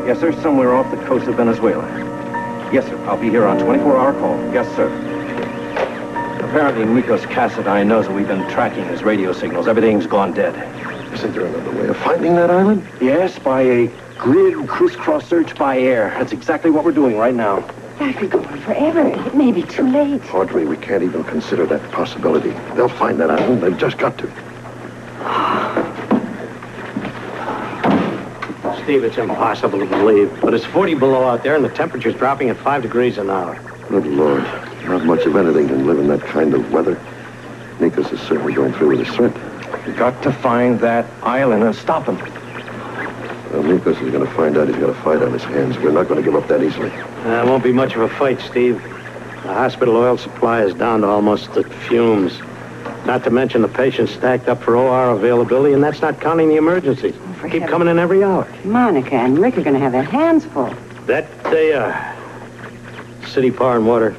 Yes, sir, somewhere off the coast of Venezuela. Yes, sir, I'll be here on 24-hour call. Yes, sir. Apparently, Mikos Cassadine knows that we've been tracking his radio signals. Everything's gone dead. Isn't there another way of finding that island? Yes, by a grid crisscross search by air. That's exactly what we're doing right now. That could go on forever. It may be too late. Audrey, we can't even consider that possibility. They'll find that island. They've just got to. Steve, it's impossible to believe, but it's 40 below out there and the temperature's dropping at 5 degrees an hour. Good Lord. Not much of anything can live in that kind of weather. Nikos is certainly going through with his threat. We've got to find that island and stop him. Well, Nikos is going to find out he's got a fight on his hands. We're not going to give up that easily. It won't be much of a fight, Steve. The hospital oil supply is down to almost at fumes. Not to mention the patients stacked up for OR availability, and that's not counting the emergencies. Keep coming in every hour. Monica and Rick are going to have their hands full. City Power and Water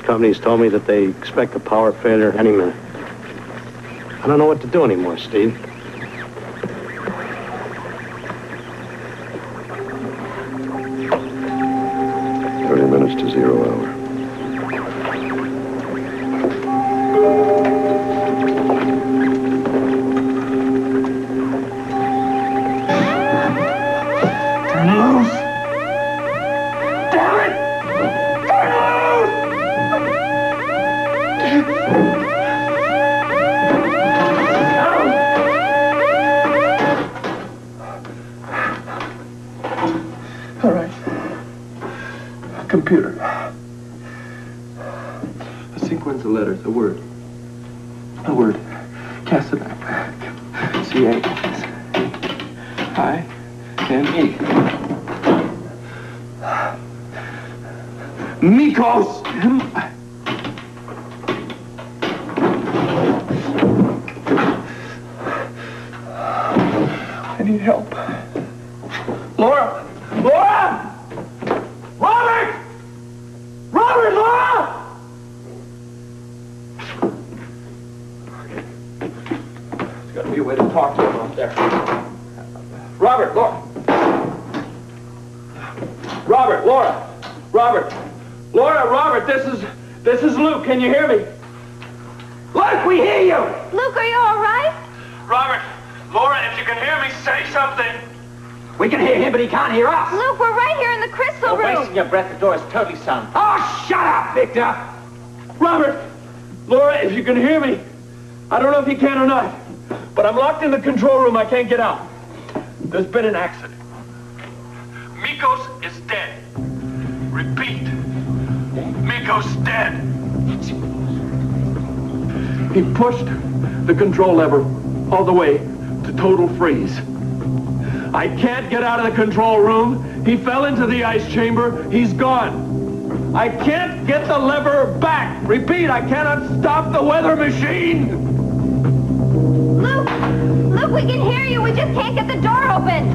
companies told me that they expect a power failure any minute. I don't know what to do anymore, Steve. Minutes to 0 hour. Turn loose! Damn it! Turn loose! All right. Computer. A sequence of letters, a word. A word. Cassadine. C-A-S-I-N-E. Mikos! I need help. Laura! Laura! Robert! Robert, Laura! There's got to be a way to talk to him out there. Robert, Laura. Robert, Laura. Robert. Laura, Robert, this is Luke. Can you hear me? Luke, we hear you! Luke, are you all right? Robert, Laura, if you can hear me, say something. We can hear him, but he can't hear us. Luke, we're right here in the crystal room. Wasting your breath, the door is totally sound. Oh, shut up, Victor! Robert, Laura, if you can hear me, I don't know if you can or not, but I'm locked in the control room. I can't get out. There's been an accident. Mikos is dead. Repeat. Mikos dead. He pushed the control lever all the way to total freeze. I can't get out of the control room. He fell into the ice chamber. He's gone. I can't get the lever back. Repeat, I cannot stop the weather machine. Luke! Luke, we can hear you. We just can't get the door open.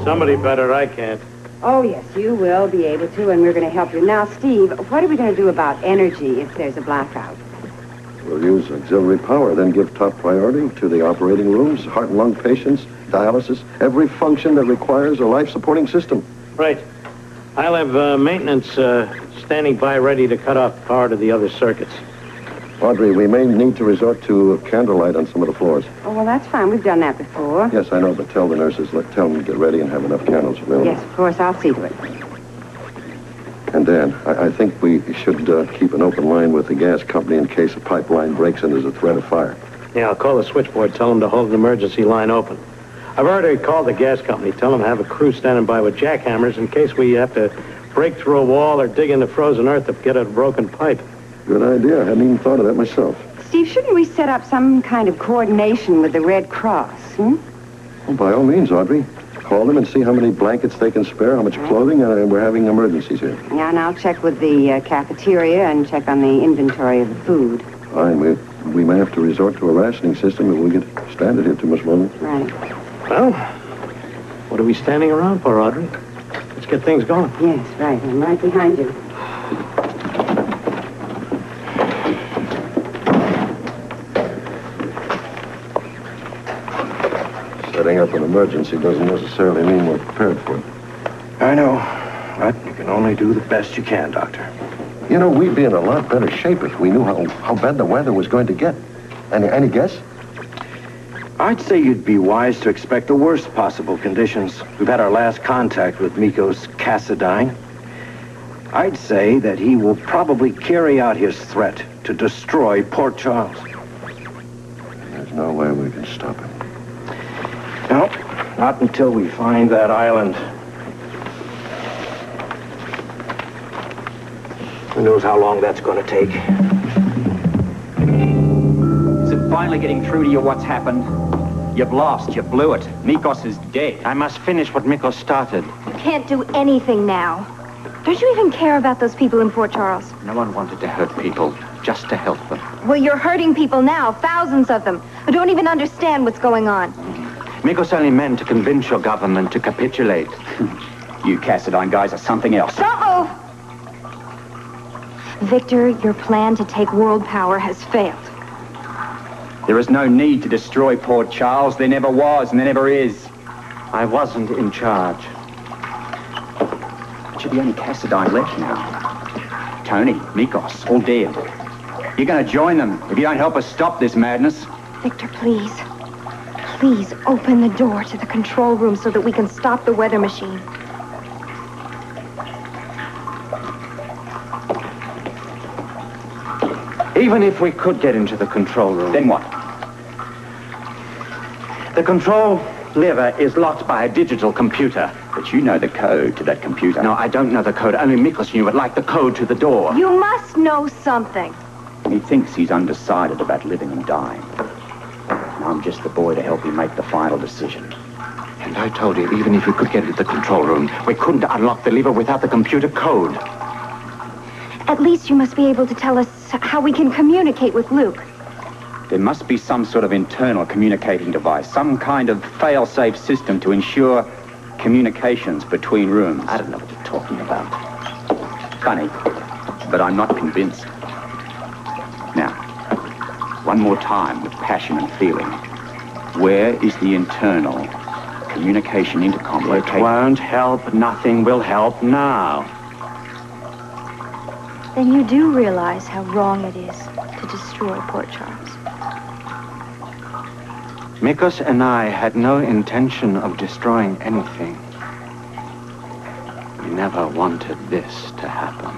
Somebody better, I can't. Oh, yes, you will be able to, and we're going to help you. Now, Steve, what are we going to do about energy if there's a blackout? We'll use auxiliary power, then give top priority to the operating rooms, heart and lung patients, dialysis, every function that requires a life-supporting system. Right. I'll have maintenance standing by ready to cut off power to the other circuits. Audrey, we may need to resort to candlelight on some of the floors. Oh, well, that's fine. We've done that before. Yes, I know, but tell the nurses, tell them to get ready and have enough candles available. Yes, of course, I'll see to it. And Dan, I think we should keep an open line with the gas company in case a pipeline breaks and there's a threat of fire. Yeah, I'll call the switchboard, tell them to hold an emergency line open. I've already called the gas company, tell them to have a crew standing by with jackhammers in case we have to break through a wall or dig into frozen earth to get at a broken pipe. Good idea. I hadn't even thought of that myself. Steve, shouldn't we set up some kind of coordination with the Red Cross, Well, by all means, Audrey. Call them and see how many blankets they can spare, how much clothing, and we're having emergencies here. Yeah, and I'll check with the cafeteria and check on the inventory of the food. Fine. We may have to resort to a rationing system if we get stranded here too much longer. Right. Well, what are we standing around for, Audrey? Let's get things going. Yes, right. I'm right behind you. Setting up an emergency doesn't necessarily mean we're prepared for it. I know, but you can only do the best you can, Doctor. You know, we'd be in a lot better shape if we knew how bad the weather was going to get. Any guess? I'd say you'd be wise to expect the worst possible conditions. We've had our last contact with Mikos Cassadine. I'd say that he will probably carry out his threat to destroy Port Charles. There's no way we can stop him. No, not until we find that island. Who knows how long that's going to take? Is it finally getting through to you what's happened? You've lost. You blew it. Mikos is dead. I must finish what Mikos started. You can't do anything now. Don't you even care about those people in Port Charles? No one wanted to hurt people, just to help them. Well, you're hurting people now, thousands of them, who don't even understand what's going on. Mikos only meant to convince your government to capitulate. You Cassadine guys are something else. Don't move! Victor, your plan to take world power has failed. There is no need to destroy Port Charles. There never was, and there never is. I wasn't in charge. But you're the only Cassadine left now. Tony, Mikos, all dead. You're going to join them if you don't help us stop this madness. Victor, please. Please open the door to the control room so that we can stop the weather machine. Even if we could get into the control room. Then what? The control lever is locked by a digital computer. But you know the code to that computer. No, I don't know the code. Only Mikos knew it, like the code to the door. You must know something. He thinks he's undecided about living and dying. And I'm just the boy to help him make the final decision. And I told you, even if we could get into the control room, we couldn't unlock the lever without the computer code. At least you must be able to tell us how we can communicate with Luke. There must be some sort of internal communicating device, some kind of fail-safe system to ensure communications between rooms. I don't know what you're talking about. Funny, but I'm not convinced. Now, one more time with passion and feeling. Where is the internal communication intercom It located? won't help. Nothing will help now. Then you do realize how wrong it is to destroy Port Charles. Mikos and I had no intention of destroying anything. We never wanted this to happen.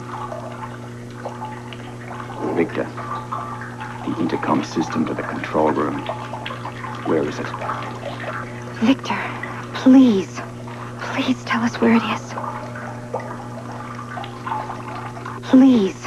Victor, the intercom system to the control room. Where is it? Victor, please. Please tell us where it is. Please.